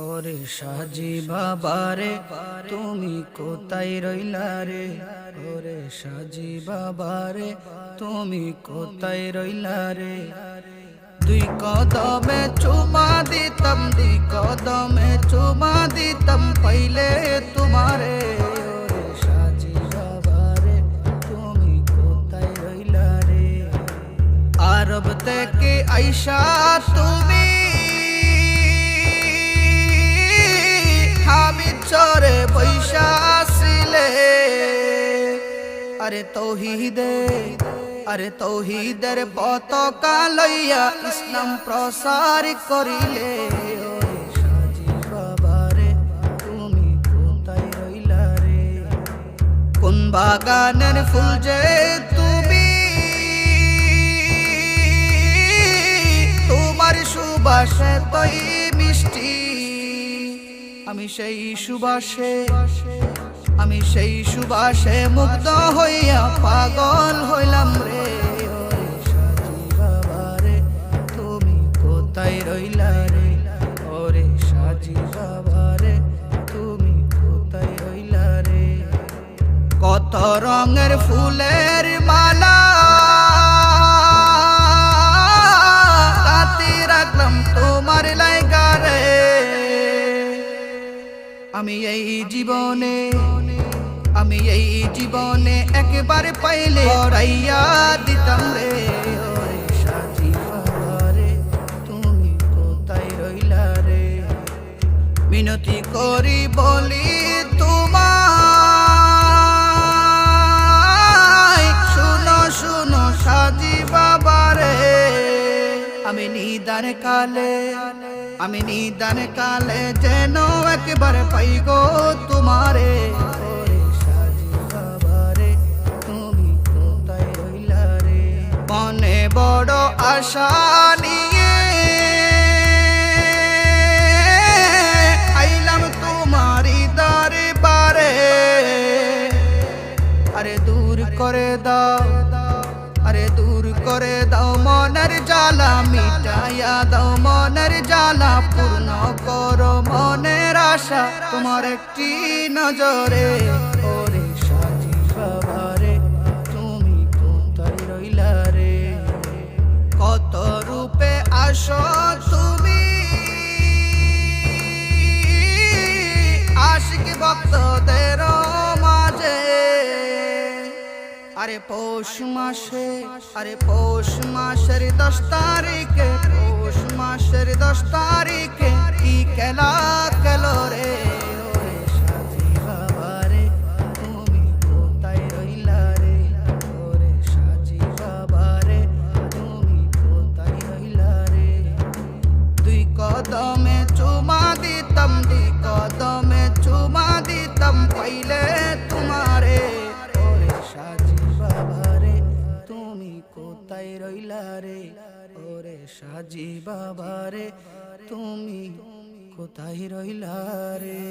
ওরে সাজি বাবারে তুমি কোথায় রইলা রে, ওরে সাজি বাবারে তুমি কোথায় রইলা রে। দুই কদমে চুমা দিতাম, দুই কদমে চুমা দিতাম পাইলে তোমারে। ওরে সাজি বাবারে তুমি কোথায় রইলা রে। আরব থেকে আইসা তুমি চরে বৈশা আসিলে, আরে তৌহিদের পতাকা লইয়া ইসলাম প্রসার করিলে। ওরে সাজি বাবারে তুমি কোথায় রইলা রে। কোন বাগানের ফুল যে তুমি, তোমার সুবাসে তৈ মিষ্টি। আমি সেই সুবাসে মুগ্ধ হইয়া পাগল হইলাম রে। ওরে সাজি বাবারে তুমি কোথায় রইলা রে, ওরে সাজি বাবারে তুমি কোথায় রইলা রে। কত রঙের ফুলের মালা হাতে রাখলাম তোমার লাইগা রে। আমি এই জীবনে একবার পাইলে রাইয়া দিতাম রে। ওরে সাজি বাবারে তুমি কোথায় রইলা রে। মিনতি করি বলি তোমায়, শুনো শুনো সাজি বাবারে। আমি নিদান কালে যেন একবার পাই গো তোমারে। ওরে সাজি বাবারে তুমি কোথায় রইলা রে। মনে বড় আশা নিয়ে আইলাম তোমারি দরবারে। আরে দূর করে দাও মনের জ্বালা, মিটাইয়া দাও মনের জ্বালা, পূর্ণ করো মনের আশা তোমার একটি নজরে। ওরে সাজি বাবারে তুমি কোথায় রইলা রে। কত রূপে আসো তুমি আশিক ভক্তদের মাঝে। আরে পৌষ মাসের 10 তারিখে, পৌষ মাসের 10 তারিখে কি খেলা খেলো রে। ওরে সাজি বাবারে তুমি কোথায় রইলা রে, ওরে সাজি বাবারে তুমি কোথায় রইলা রে। দুই কদমে চুমা দিতাম, দুই কদমে চুমা দিতাম পাইলে তোমারে। ওরে সাজি বাবারে তুমি কোথায় রইলা রে, ওরে সাজি বাবারে তুমি কোথায় রইলা রে।